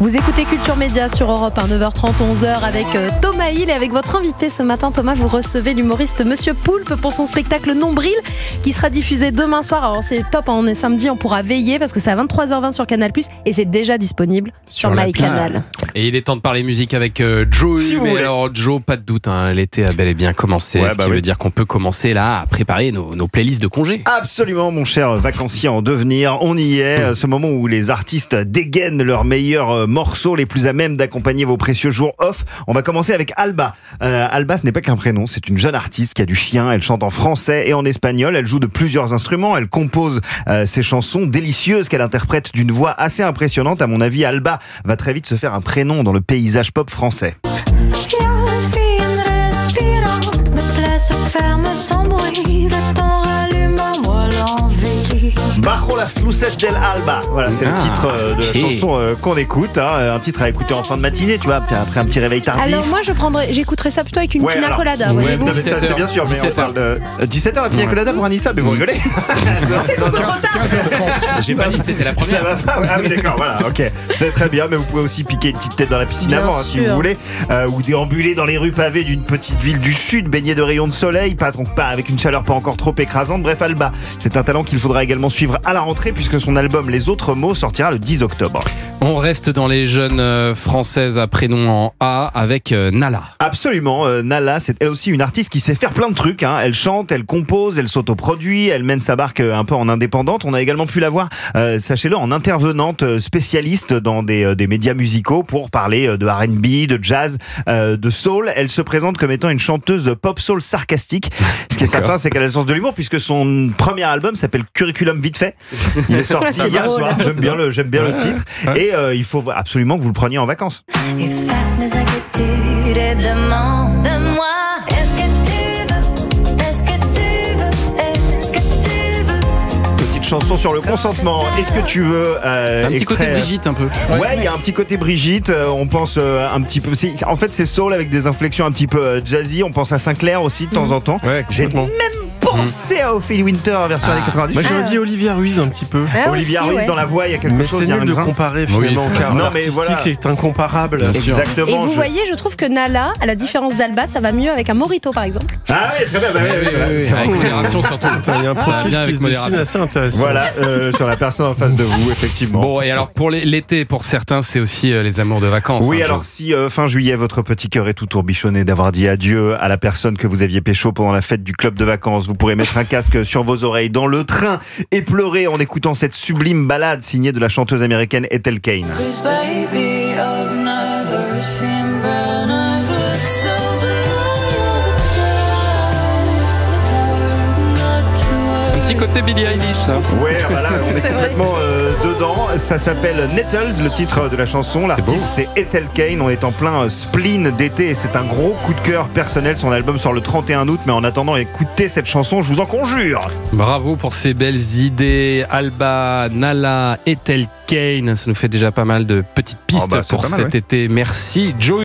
Vous écoutez Culture Média sur Europe 1, 9h30, 11h avec Thomas Hill et avec votre invité ce matin. Thomas, vous recevez l'humoriste Monsieur Poulpe pour son spectacle Nombril qui sera diffusé demain soir. Alors c'est top, on est samedi, on pourra veiller parce que c'est à 23h20 sur Canal+, et c'est déjà disponible sur MyCanal. Et il est temps de parler musique avec Joe. Si mais alors Joe, pas de doute, l'été a bel et bien commencé, ce qui veut dire qu'on peut commencer là à préparer nos playlists de congés. Absolument, mon cher vacancier en devenir, on y est, ce moment où les artistes dégainent leurs meilleurs morceaux, les plus à même d'accompagner vos précieux jours off. On va commencer avec Alba. Alba, ce n'est pas qu'un prénom, c'est une jeune artiste qui a du chien, elle chante en français et en espagnol, elle joue de plusieurs instruments, elle compose ses chansons délicieuses qu'elle interprète d'une voix assez impressionnante. À mon avis, Alba va très vite se faire un prénom dans le paysage pop français. Bajo las luces del Alba. Voilà, c'est le titre de la chanson qu'on écoute. Un titre à écouter en fin de matinée, tu vois, après un petit réveil tardif. Alors moi, j'écouterais ça plutôt avec une pina colada, voyez-vous. Non, mais ça, c'est bien sûr, mais on parle de 17h la pina colada pour Anissa, mais vous rigolez. C'est beaucoup trop tard. J'ai pas dit que c'était la première. Ah oui, d'accord, voilà, ok. C'est très bien, mais vous pouvez aussi piquer une petite tête dans la piscine avant, si vous voulez. Ou déambuler dans les rues pavées d'une petite ville du sud, baigner de rayons de soleil, pas avec une chaleur pas encore trop écrasante. Bref, Alba, c'est un talent qu'il faudra également suivre à la rentrée puisque son album Les Autres Mots sortira le 10 octobre. On reste dans les jeunes françaises à prénom en A avec Nala. Absolument, Nala, c'est elle aussi une artiste qui sait faire plein de trucs. Elle chante, elle compose, elle s'autoproduit, elle mène sa barque un peu en indépendante. On a également pu la voir, sachez-le, en intervenante spécialiste dans des médias musicaux pour parler de R&B, de jazz, de soul. Elle se présente comme étant une chanteuse pop soul sarcastique. Ce qui est certain, c'est qu'elle a le sens de l'humour puisque son premier album s'appelle Curriculum Vite Fait. Il est sorti hier soir. J'aime bien le titre. Et il faut absolument que vous le preniez en vacances. Efface mes inquiétudes et demande-moi. Est-ce que tu veux Petite chanson sur le consentement. Est-ce que tu veux un petit côté Brigitte un peu. Ouais, il y a un petit côté Brigitte. On pense un petit peu. En fait, c'est soul avec des inflexions un petit peu jazzy. On pense à Sinclair aussi de temps en temps. Ouais, j'ai même pensé à Ophélie Winter version années 90. Moi j'aurais dit Olivia Ruiz un petit peu. Olivia Ruiz dans la voix, il y a quelque chose. Mais c'est nul de comparer finalement, car l'artistique est incomparable. Exactement. Et vous voyez, je trouve que Nala, à la différence d'Alba, ça va mieux avec un Mojito par exemple. Ah ouais, très bien. Avec modération surtout. Il y a un profil qui se dessine assez intéressant. Voilà, sur la personne en face de vous, effectivement. Bon, et alors pour l'été, pour certains, c'est aussi les amours de vacances. Oui, alors si fin juillet, votre petit cœur est tout tourbichonné d'avoir dit adieu à la personne que vous aviez pécho pendant la fête du club de vacances, vous pourrez mettre un casque sur vos oreilles dans le train et pleurer en écoutant cette sublime ballade signée de la chanteuse américaine Ethel Cain. Côté Billie Eilish, ça. Ouais, voilà, on est complètement dedans. Ça s'appelle Nettles, le titre de la chanson. L'artiste, c'est Ethel Cain. On est en plein spleen d'été et c'est un gros coup de cœur personnel. Son album sort le 31 août, mais en attendant, écoutez cette chanson, je vous en conjure. Bravo pour ces belles idées. Alba, Nala, Ethel Cain. Ça nous fait déjà pas mal de petites pistes pour cet été. Merci, Joe.